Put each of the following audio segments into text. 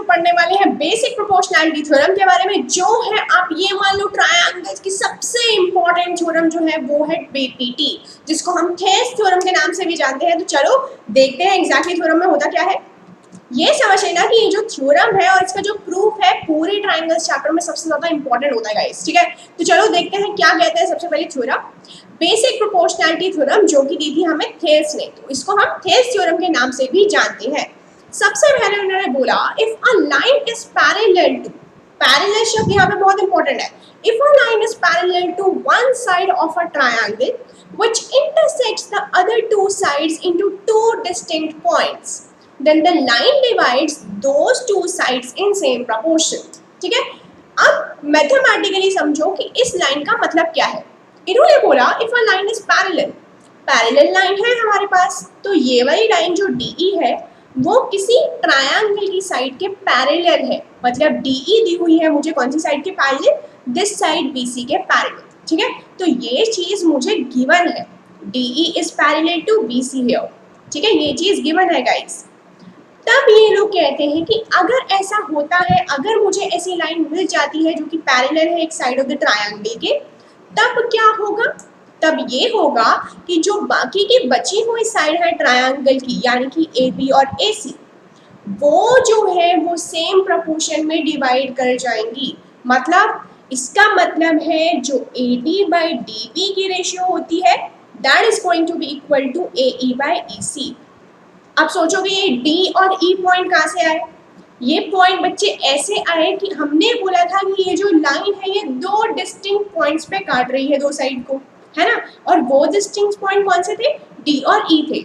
में पढ़ने वाले हैं बेसिक प्रोपोर्शनैलिटी थ्योरम के बारे में, जो है आप ये मान लो ट्रायंगल्स की सबसे इंपॉर्टेंट थ्योरम जो है वो है बीपीटी, जिसको हम थेस थ्योरम के नाम से भी जानते हैं। तो चलो देखते हैं एग्जैक्टली थ्योरम में होता क्या है। ये समझ लेना कि ये जो थ्योरम है और इसका जो प्रूफ है पूरे ट्रायंगल्स चैप्टर में सबसे ज्यादा इंपॉर्टेंट होता है गाइस, ठीक है। तो चलो देखते हैं क्या कहते हैं। सबसे पहले थ्योरम बेसिक प्रोपोर्शनैलिटी थ्योरम, जो कि दी थी हमें थेस ने, तो इसको हम थेस थ्योरम के नाम से भी जानते हैं। सबसे पहले उन्होंने बोला if a line is parallel to, parallel शब्द यहाँ पे बहुत इंपॉर्टेंट है, if a line is parallel to one side of a triangle which intersects the other two sides into two distinct points, then the line divides those two sides in same proportion। ठीक है, अब mathematically समझो कि इस line का मतलब क्या है। इन्होंने बोला if a line is parallel, parallel line है हमारे पास, तो ये वाली लाइन जो डीई है वो किसी ट्रायंगल की साइड के पैरेलल है, मतलब डीई दी हुई है मुझे कौन सी साइड के पैरेलल, दिस साइड बीसी के पैरेलल। ठीक है, तो ये चीज मुझे गिवन है, DE is parallel to BC here. ठीक है, ये चीज गिवन है गाइस। तब ये लोग कहते हैं कि अगर ऐसा होता है, अगर मुझे ऐसी लाइन मिल जाती है जो कि पैरेलल है एक साइड ऑफ द ट्रायंगल के, तब क्या होगा, तब ये होगा कि जो बाकी की बची हुई साइड है ट्रायंगल की, यानी कि ए बी और ए सी, वो जो है वो सेम प्रोपोर्शन में डिवाइड कर जाएंगी। मतलब इसका मतलब है जो A D by D B की रेशियो होती है that is going to be equal to A E by E C. अब सोचोगे ये डी और ई पॉइंट कहाँ से आए, ये पॉइंट बच्चे ऐसे आए कि हमने बोला था कि ये जो लाइन है ये दो डिस्टिंक्ट पॉइंट्स पे काट रही है दो साइड को, है ना, और वो डिस्टिंक्ट पॉइंट कौन से थे, डी और ई थे।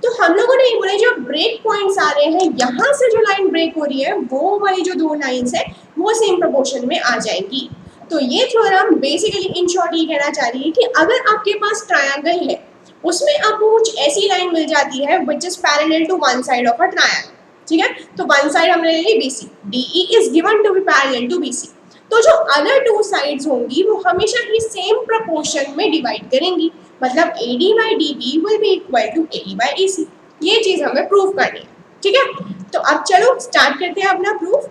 तो हम लोगों ने ये बोला जो ब्रेक पॉइंट्स आ रहे हैं, यहाँ से जो लाइन ब्रेक हो रही है वो वाली जो दो लाइंस है वो सेम प्रोपोर्शन में आ जाएंगी। तो ये थ्योरम बेसिकली इन शॉर्ट ये कहना चाह रही है कि अगर आपके पास ट्रायंगल है, उसमें आपको कुछ ऐसी लाइन मिल जाती है which is parallel to one side of a triangle. ठीक है, तो वन साइड हमने ले ली BC, DE is given to be parallel to BC, तो जो अदर टू साइड्स होंगी वो हमेशा ही सेम प्रोपोर्शन में डिवाइड करेंगी, मतलब A D by D B will be equal to A E by A C. ये चीज हमें प्रूव करनी है। ठीक है, तो अब चलो स्टार्ट करते हैं अपना प्रूफ।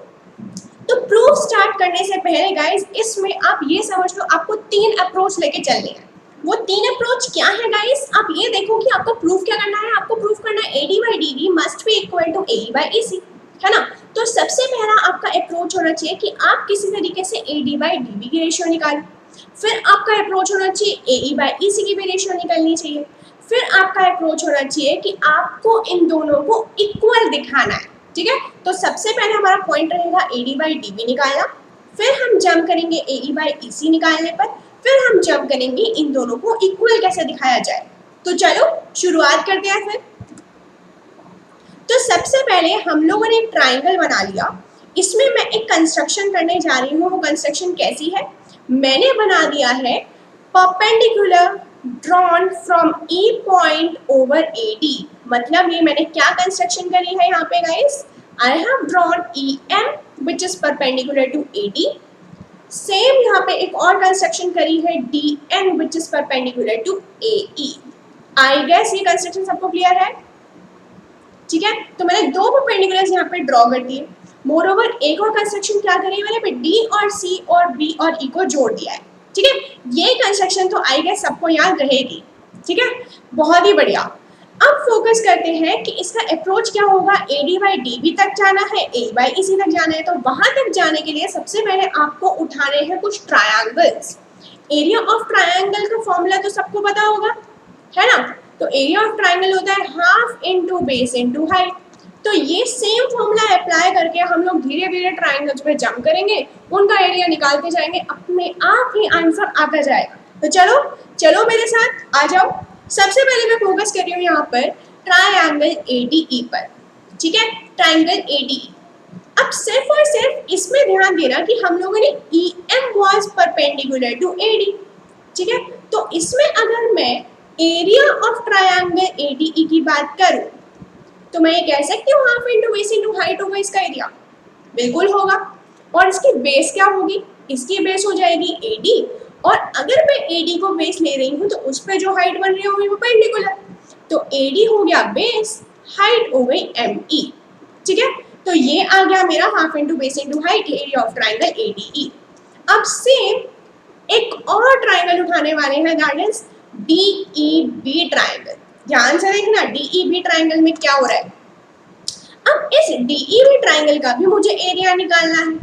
तो प्रूफ स्टार्ट करने से पहले गाइस इसमें आप ये समझ लो आपको तीन अप्रोच लेके चलने हैं। वो तीन अप्रोच क्या है गाइस, आप ये देखो कि आपको प्रूफ क्या करना है। आपको प्रूफ करना है A D by D B must be equal to A E by A C, है ना। तो सबसे पहला आपका अप्रोच होना चाहिए कि आप किसी तरीके से A D by D B की रेशियो निकालें। फिर आपका अप्रोच होना चाहिए ए ई बाई ई सी की भी रेशियो निकालनी चाहिए। फिर आपका अप्रोच होना चाहिए कि आपको इन दोनों को इक्वल दिखाना है। ठीक है, तो सबसे पहले हमारा पॉइंट रहेगा A D by D B निकालना, फिर हम जंप करेंगे ए ई बाई ई सी निकालने पर, फिर हम जंप करेंगे इन दोनों को इक्वल कैसे दिखाया जाए। तो चलो शुरुआत करते हैं फिर। तो सबसे पहले हम लोगों ने एक ट्राइंगल बना लिया, इसमें मैं एक कंस्ट्रक्शन करने जा रही हूँ। वो कंस्ट्रक्शन कैसी है, मैंने बना दिया है perpendicular drawn from E point over A D. मतलब ये मैंने क्या कंस्ट्रक्शन करी है यहाँ पे guys, I have drawn E M which is perpendicular to A D. Same यहाँ पे एक और कंस्ट्रक्शन करी है D N which is perpendicular to A E. I guess ये कंस्ट्रक्शन सबको क्लियर है। ठीक है, तो मैंने दो परपेंडिकुलर्स यहाँ पे ड्रॉ कर दिए। मोर ओवर एक और कंस्ट्रक्शन क्या करी मैंने पे डी और सी और बी और ई को जोड़ दिया है। ठीक है, ये कंस्ट्रक्शन तो आई गेस सबको याद रहेगी। ठीक है, बहुत ही बढ़िया। अब फोकस करते हैं कि इसका अप्रोच क्या होगा। A D by D B तक जाना है, ए बाई ई सी तक जाना है। तो वहां तक जाने के लिए सबसे पहले आपको उठाने हैं कुछ ट्रायंगल्स। एरिया ऑफ ट्रायंगल का फॉर्मूला तो सबको पता होगा, है ना। तो एरिया ऑफ ट्रायंगल होता है half into base into height. तो ये सेम फॉर्मूला अप्लाई करके हम लोग धीरे धीरे ट्रायंगल्स पे जंप करेंगे, उनका एरिया निकालते जाएंगे, अपने आप ही आंसर आता जाएगा। तो चलो चलो मेरे साथ आ जाओ। सबसे पहले मैं फोकस कर रही हूँ यहाँ पर ट्रायंगल एडीई पर। ठीक है, ट्रायंगल एडीई। अब सिर्फ और सिर्फ इसमें ध्यान देना कि हम लोगों ने E M was perpendicular to AD. ठीक है, तो इसमें अगर मैं एरिया ऑफ ट्रायंगल एडीई की बात करूं तो मैं ये कह सकती हूँ half into base into height होगा इसका एरिया, बिल्कुल होगा। और इसकी बेस क्या होगी, इसकी बेस हो जाएगी एडी, और अगर मैं एडी को बेस ले रही हूँ तो उस पर जो हाइट बन रही होगी वो परपेंडिकुलर। तो एडी हो गया बेस, हाइट हो गई एम ई। ठीक है, तो ये आ गया मेरा half into base into height, area of triangle ADE. अब सेम एक और ट्राइंगल उठाने वाले हैं, दैट इज डीईबी ट्राइंगल। ध्यान से देखना डीईबी ट्राइंगल में क्या हो रहा है। अब इस डीईबी ट्राइंगल का भी मुझे एरिया निकालना है,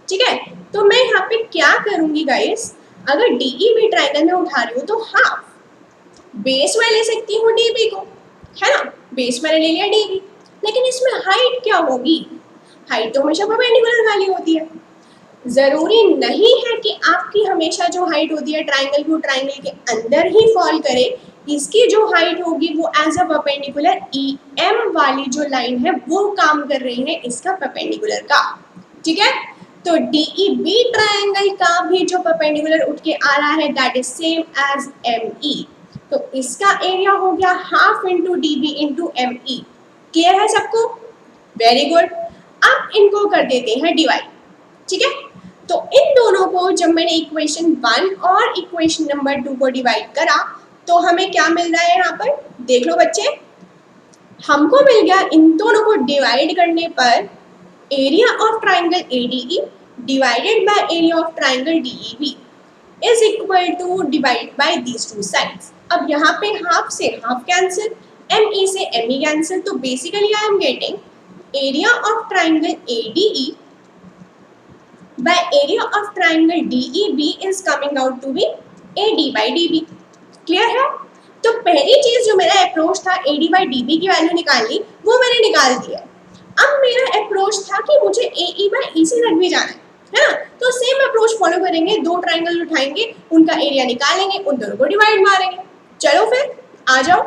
ठीक है। तो मैं यहाँ पे क्या करूंगी गाइस, अगर डीईबी ट्राइंगल में उठा रही हूँ तो हाफ बेस में ले सकती हूँ डीबी को, है ना, बेस मैंने ले लिया डीबी। लेकिन इसमें हाइट क्या होगी, हाइट तो हमेशा परपेंडिकुलर वाली होती है। जरूरी नहीं है कि आपकी हमेशा जो हाइट होती है ट्राइंगल को ट्राइंगल के अंदर ही फॉल करे। इसकी जो हाइट होगी वो as a perpendicular E M वाली जो लाइन है वो काम कर रही है इसका परपेंडिकुलर का, ठीक है। तो डीईबी ट्राइंगल का भी जो परपेंडिकुलर उठ के आ रहा है that is same as M E. तो इसका एरिया हो गया half into DB into M E. Clear है सबको? Very good. अब इनको कर देते हैं डिवाइड, ठीक है। तो इन दोनों को जब मैंने इक्वेशन 1 और इक्वेशन नंबर 2 को डिवाइड करा तो हमें क्या मिल रहा है यहाँ पर, देख लो बच्चे, हमको मिल गया इन दोनों को डिवाइड करने पर area of triangle ADE divided by area of triangle DEB is equal to divide by these two sides. अब यहाँ पे हाफ से हाफ कैंसिल, एम ई से एम ई कैंसिल, तो basically I am getting area of triangle ADE by area of triangle DEB is coming out to be AD by DB। Clear है? तो पहली चीज जो मेरा अप्रोच था AD by DB की वैल्यू निकालनी, वो मैंने निकाल दिया। अब मेरा अप्रोच था कि मुझे AE by EC तक भी जाना है ना, तो सेम अप्रोच फॉलो करेंगे, दो ट्राइंगल उठाएंगे, उनका एरिया निकालेंगे, उन दोनों को डिवाइड मारेंगे। चलो फिर आ जाओ।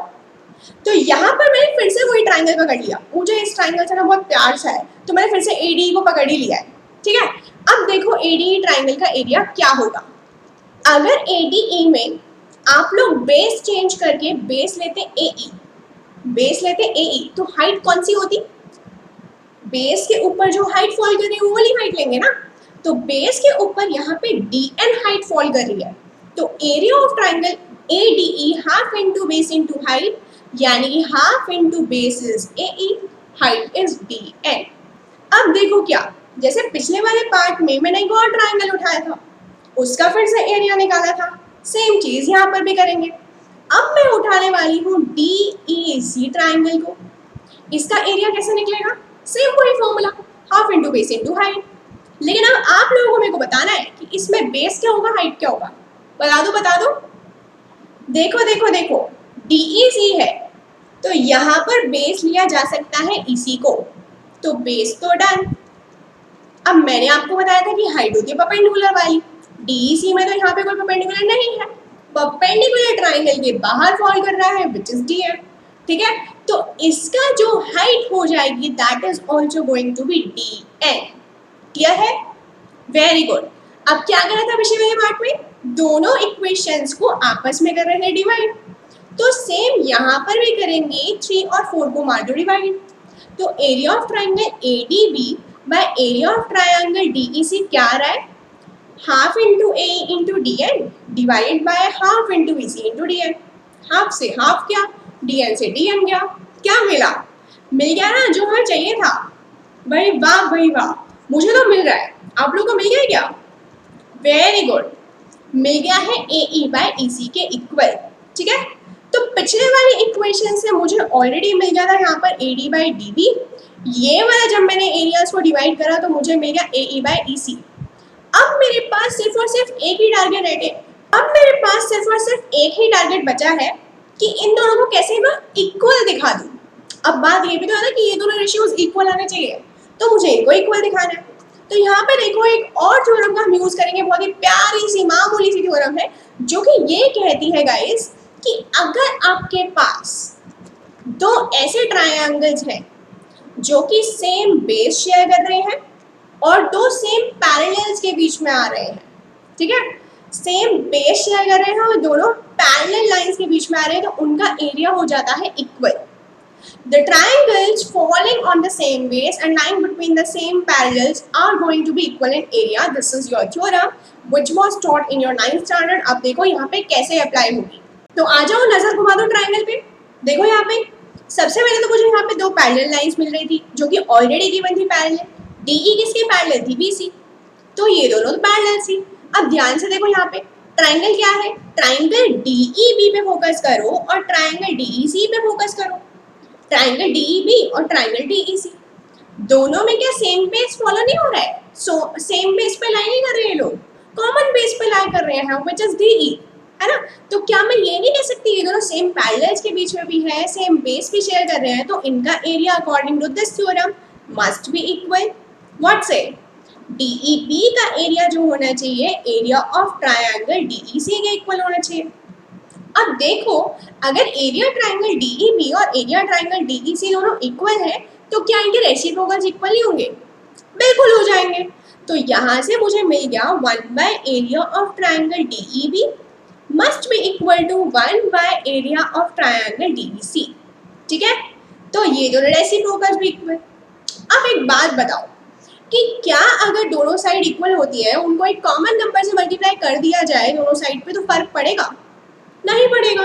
तो यहाँ पर मैंने फिर से वही ट्राइंगल पकड़ लिया, मुझे इस ट्राइंगल से ना बहुत प्यार सा है, तो मैंने फिर से ADE को पकड़ ही लिया है, ठीक है। अब देखो ADE ट्राइंगल का एरिया क्या होगा। अगर ADE में आप लोग बेस चेंज करके बेस लेते AE, बेस लेते AE, तो हाइट कौन सी होती, बेस के ऊपर जो हाइट फॉल कर रही है वो वाली हाइट लेंगे ना। तो बेस के ऊपर यहाँ पे DN हाइट फॉल कर रही है, तो area of triangle ADE half into base into height, यानी कि half into base is AE, height is DN। अब देखो क्या, जैसे पिछले वाले पार्ट में मैंने एक और ट्राइंगल उठाया था, उसका फिर से एरिया निकाला था, सेम चीज यहाँ पर भी करेंगे। अब मैं उठाने वाली हूँ DEC ट्राइंगल को, इसका एरिया कैसे निकलेगा, सेम वही formula, half into base into height. लेकिन अब आप लोगों को मेरे को बताना है कि इसमें बेस क्या होगा, हाइट क्या होगा, बता दो बता दो। देखो देखो देखो, DEC है तो यहाँ पर बेस लिया जा सकता है EC को, तो बेस तो डन। अब मैंने आपको बताया था कि हाइट होती है परपेंडिकुलर वाली, DEC में तो यहाँ पे कोई परपेंडिकुलर नहीं है, परपेंडिकुलर ट्राइंगल के बाहर फॉल कर रहा है विच इज DM, ठीक है। तो इसका जो हाइट हो जाएगी that is also going to be DN। Clear है? Very good. अब क्या करा था पिछले वाले पार्ट में, दोनों इक्वेशंस को आपस में कर रहे हैं डिवाइड, तो सेम यहाँ पर भी करेंगे, 3 और 4 को मार दो डिवाइड। तो area of triangle ADB bye area of triangle DEC क्या आ रहा है, half into AE into DN divided by half into EC into DN। Half से हाफ क्या, DN से DN गया, क्या मिला, मिल गया ना जो हमें चाहिए था। भाई वाह भाई वाह, मुझे तो मिल रहा है, आप लोग को मिल गया क्या? वेरी गुड, मिल गया है AE बाय EC के इक्वल, ठीक है। तो पिछले वाली इक्वेशन से मुझे ऑलरेडी मिल गया था यहाँ पर AD बाई DB, ये वाला जब मैंने एरियाज को डिवाइड करा तो मुझे मिल गया AE बाई EC। अब मेरे पास सिर्फ और सिर्फ एक ही टारगेट है, अब मेरे पास सिर्फ और सिर्फ एक ही टारगेट बचा है कि इन दोनों को कैसे मैं इक्वल दिखा दूँ। अब बात ये भी तो है ना कि ये दोनों रेशियोज इक्वल आने चाहिए, तो मुझे इनको इक्वल दिखाना है। तो यहाँ पे देखो एक और थ्योरम का हम यूज करेंगे, बहुत ही प्यारी सी मामूली सी थ्योरम है जो कि ये कहती है गाइस कि अगर आपके पास दो ऐसे ट्रायंगल्स हैं जो कि सेम बेस शेयर कर रहे हैं और दो सेम पैरेलल्स के बीच में आ रहे हैं, ठीक है, सेम बेस शेयर कर रहे हैं और दोनों पैरेलल लाइंस के बीच में आ रहे हैं, तो उनका एरिया हो जाता है equal. The triangles falling on the same base and lying between the same parallels are going to be equal in area. This is your theorem which was taught in your 9th standard. अब देखो यहाँ पे कैसे apply होगी, तो आ जाओ नजर घुमा दो ट्राइंगल पे। देखो यहाँ पे सबसे पहले तो मुझे यहाँ पे दो पैरेलल लाइंस मिल रही थी जो कि ऑलरेडी गिवन थी पैरेलल। डीई किसकी पैरेलल थी? बीसी। तो ये दोनों तो पैरेलल थी। अब ध्यान से देखो यहाँ पे ट्राइंगल क्या है, ट्राइंगल डीईबी पे फोकस करो और ट्राइंगल डीईसी पे फोकस करो। ट्राइंगल डीईबी और ट्राइंगल डीईसी दोनों में क्या सेम बेस फॉलो नहीं हो रहा है? सेम बेस पे लाई नहीं कर रहे हैं लोग, कॉमन बेस पे लाई कर रहे हैं व्हिच इज डीई, है ना? तो क्या मैं ये नहीं कह सकती ये दोनों सेम पैरेलल्स के बीच में भी है, सेम बेस भी शेयर कर रहे हैं, तो इनका area according to this theorem must be equal. What से? डीईबी का एरिया जो होना चाहिए एरिया ऑफ ट्रायंगल डीईसी के इक्वल होना चाहिए। अब देखो अगर एरिया ट्रायंगल डीईबी और एरिया ट्रायंगल डीईसी दोनों इक्वल है तो क्या इनके रेसिप्रोकल्स इक्वल ही होंगे? बिल्कुल हो जाएंगे। तो यहाँ से मुझे मिल गया 1/एरिया of triangle DEB must be equal to 1/एरिया ऑफ ट्रायंगल डीईसी। ठीक है, तो ये दोनों रेसिप्रोकल्स भी इक्वल। अब एक बात बताओ कि क्या अगर दोनों साइड इक्वल होती है, उनको एक कॉमन नंबर से मल्टीप्लाई कर दिया जाए दोनों साइड पे, तो फर्क पड़ेगा? नहीं पड़ेगा।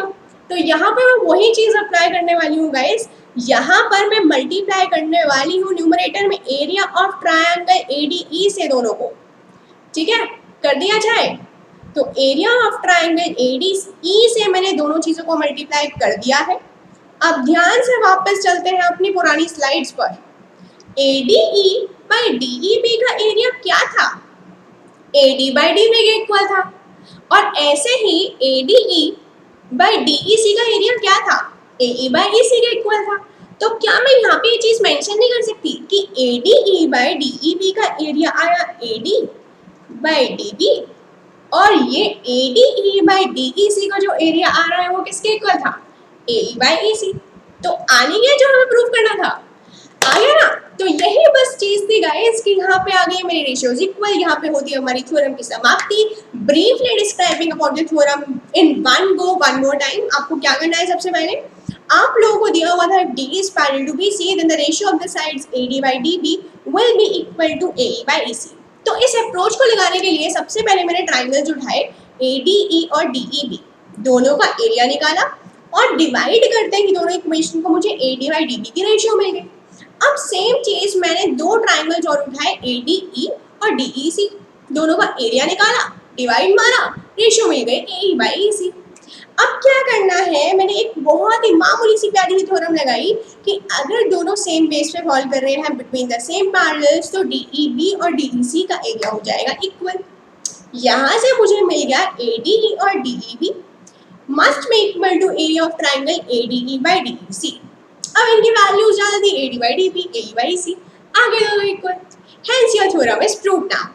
तो यहाँ पर मैं वही चीज अप्लाई करने वाली हूँ गाइस, यहाँ पर मैं मल्टीप्लाई करने वाली हूँ न्यूमरेटर में एरिया ऑफ ट्रायंगल एडीई से दोनों को। ठीक है, कर दिया जाए तो एरिया ऑफ ट्रायंगल एडीई से मैंने दोनों चीजों को मल्टीप्लाई कर दिया है। अब ध्यान से वापस चलते हैं अपनी पुरानी स्लाइड्स पर। एडीई बाई डीईबी का एरिया क्या था? एडी बाई डीबी के इक्वल था। और ऐसे ही एडीई बाई डीईसी का एरिया क्या था? एई बाई ईसी के इक्वल था। तो क्या मैं यहाँ पे ये चीज मेंशन नहीं कर सकती कि एडीई बाई डीईबी का एरिया आया एडी बाई डीबी, और ये एडीई बाई डीईसी का जो एरिया आ रहा है वो किसके इक्वल था? एई बाई ईसी। तो आनी है जो हमें प्रूव करना था, आ गया ना? तो यही बस चीज थी गाइस कि यहाँ पे आ गई मेरी रेशियोज इक्वल, यहाँ पे होती है हमारी थ्योरम की समाप्ति। Briefly describing about the theorem in one go, one more time. आपको क्या करना है? सबसे पहले आप लोगों को दिया हुआ था D is parallel to BC, then the ratio of the sides AD by DB will be equal to AE by EC। तो इस अप्रोच को लगाने के लिए सबसे पहले मैंने ट्राइंगल्स उठाए ADE और DEB, दोनों का एरिया निकाला और डिवाइड करते ही दोनों इक्वेशन को मुझे AD by DB की रेशियो मिल गई। अब सेम चीज मैंने दो ट्राइंगल्स और उठाए ADE और DEC, दोनों का एरिया निकाला, डिवाइड मारा, रेशियो मिल गई AE by EC। अब क्या करना है? मैंने एक बहुत ही मामूली सी प्यारी सी थ्योरम लगाई कि अगर दोनों सेम बेस पे फॉल कर रहे हैं बिटवीन द सेम पैरेलल्स तो DEB और DEC का एरिया हो जाएगा इक्वल। यहाँ से मुझे मिल गया ADE और DEB must be equal to area of triangle ADE by DEC। अब इनकी वैल्यूज डाल दी, AD by DB, AE by EC, आगे दोनों equal. Hence your theorem is proved now.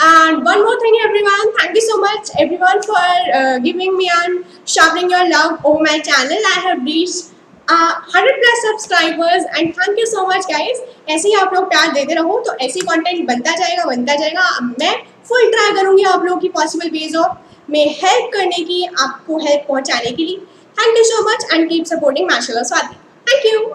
And one more thing everyone, thank you so much everyone for giving me and showering your love over my channel. I have reached 100+ subscribers and thank you so much guys। ऐसे ही आप लोग प्यार देते रहो तो ऐसी content बनता जाएगा। मैं फुल ट्राई करूँगी आप लोगों की पॉसिबल वेज ऑफ में हेल्प करने की, आपको हेल्प पहुँचाने के लिए। Thank you so much and keep supporting माशाल्लाह स्वाति। Thank you.